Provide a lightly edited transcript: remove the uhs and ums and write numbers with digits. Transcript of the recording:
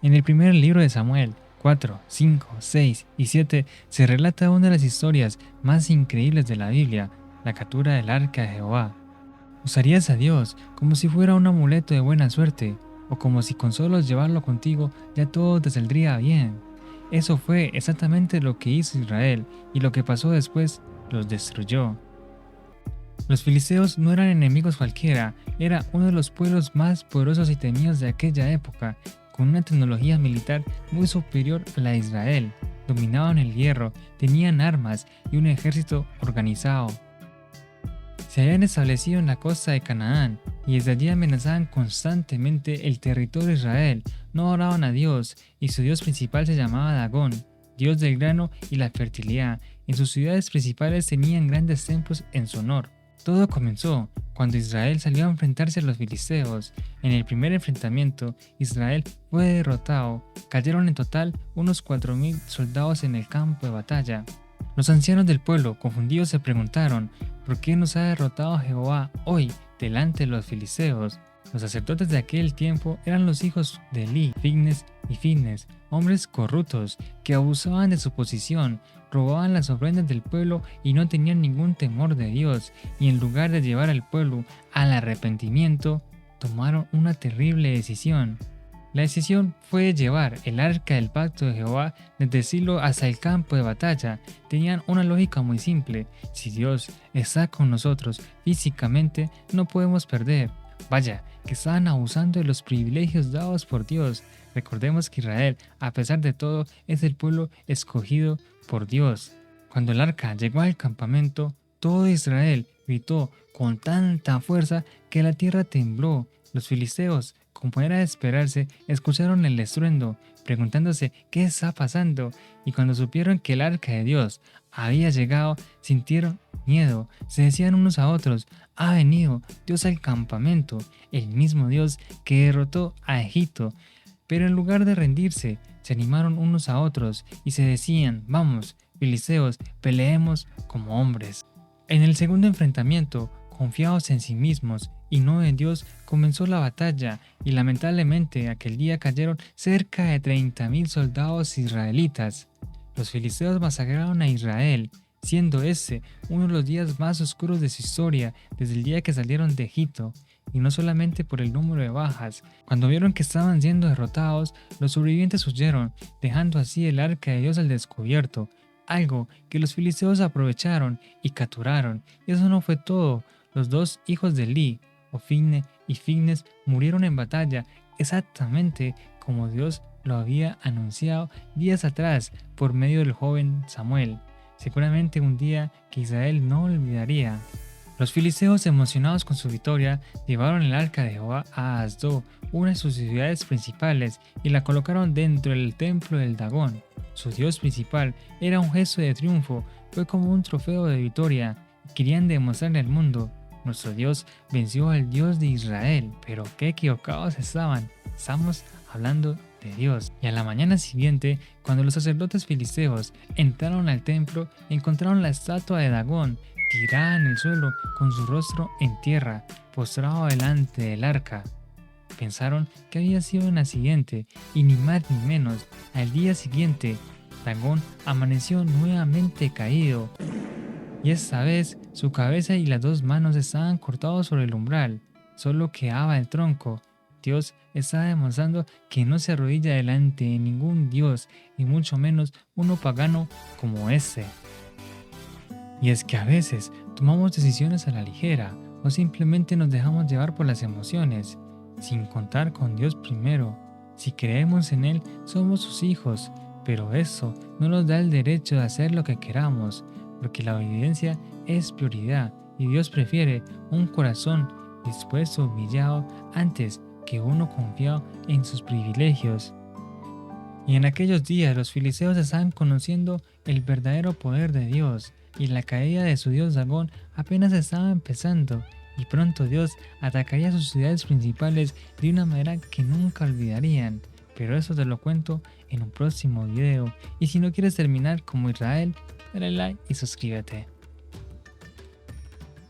En el primer libro de Samuel 4, 5, 6 y 7 se relata una de las historias más increíbles de la Biblia, la captura del arca de Jehová. ¿Usarías a Dios como si fuera un amuleto de buena suerte, o como si con solo llevarlo contigo ya todo te saldría bien? Eso fue exactamente lo que hizo Israel, y lo que pasó después los destruyó. Los filisteos no eran enemigos cualquiera, era uno de los pueblos más poderosos y temidos de aquella época, con una tecnología militar muy superior a la de Israel. Dominaban el hierro, tenían armas y un ejército organizado. Se habían establecido en la costa de Canaán y desde allí amenazaban constantemente el territorio de Israel. No oraban a Dios y su dios principal se llamaba Dagón, dios del grano y la fertilidad. En sus ciudades principales tenían grandes templos en su honor. Todo comenzó cuando Israel salió a enfrentarse a los filisteos. En el primer enfrentamiento, Israel fue derrotado. Cayeron en total unos 4.000 soldados en el campo de batalla. Los ancianos del pueblo, confundidos, se preguntaron: ¿por qué nos ha derrotado Jehová hoy delante de los filisteos? Los sacerdotes de aquel tiempo eran los hijos de Eli, Fines y Fines, hombres corruptos que abusaban de su posición, robaban las ofrendas del pueblo y no tenían ningún temor de Dios, y en lugar de llevar al pueblo al arrepentimiento, tomaron una terrible decisión. La decisión fue llevar el arca del pacto de Jehová desde Silo hasta el campo de batalla. Tenían una lógica muy simple: si Dios está con nosotros físicamente, no podemos perder. Vaya, que estaban abusando de los privilegios dados por Dios. Recordemos que Israel, a pesar de todo, es el pueblo escogido por Dios. Cuando el arca llegó al campamento, todo Israel gritó con tanta fuerza que la tierra tembló. Los filisteos, como era de esperarse, escucharon el estruendo, preguntándose qué está pasando, y cuando supieron que el arca de Dios había llegado, sintieron miedo. Se decían unos a otros: ha venido Dios al campamento, el mismo Dios que derrotó a Egipto. Pero en lugar de rendirse, se animaron unos a otros y se decían: vamos, filisteos, peleemos como hombres. En el segundo enfrentamiento, confiados en sí mismos y no en Dios, comenzó la batalla, y lamentablemente aquel día cayeron cerca de 30.000 soldados israelitas. Los filisteos masacraron a Israel, siendo este uno de los días más oscuros de su historia desde el día que salieron de Egipto. Y no solamente por el número de bajas. Cuando vieron que estaban siendo derrotados, los sobrevivientes huyeron, dejando así el arca de Dios al descubierto, algo que los filisteos aprovecharon y capturaron. Y eso no fue todo. Los dos hijos de Eli, Ofine y Fines, murieron en batalla, exactamente como Dios lo había anunciado días atrás por medio del joven Samuel. Seguramente un día que Israel no olvidaría. Los filisteos, emocionados con su victoria, llevaron el arca de Jehová a Asdod, una de sus ciudades principales, y la colocaron dentro del templo del Dagón. Su dios principal era un gesto de triunfo, fue como un trofeo de victoria. Querían demostrarle al mundo: nuestro Dios venció al Dios de Israel. Pero qué equivocados estaban. Estamos hablando de Dios. Y a la mañana siguiente, cuando los sacerdotes filisteos entraron al templo, encontraron la estatua de Dagón tirada en el suelo con su rostro en tierra, postrado delante del arca. Pensaron que había sido un accidente, y ni más ni menos, al día siguiente, Dagón amaneció nuevamente caído, y esta vez su cabeza y las dos manos estaban cortados sobre el umbral, solo quedaba el tronco. Dios estaba demostrando que no se arrodilla delante de ningún dios, y mucho menos uno pagano como este. Y es que a veces tomamos decisiones a la ligera, o simplemente nos dejamos llevar por las emociones, sin contar con Dios primero. Si creemos en Él, somos sus hijos, pero eso no nos da el derecho de hacer lo que queramos, porque la obediencia es prioridad, y Dios prefiere un corazón dispuesto, humillado, antes que uno confiado en sus privilegios. Y en aquellos días los filisteos estaban conociendo el verdadero poder de Dios, y la caída de su dios Dagón apenas estaba empezando, y pronto Dios atacaría sus ciudades principales de una manera que nunca olvidarían. Pero eso te lo cuento en un próximo video, y si no quieres terminar como Israel, dale like y suscríbete.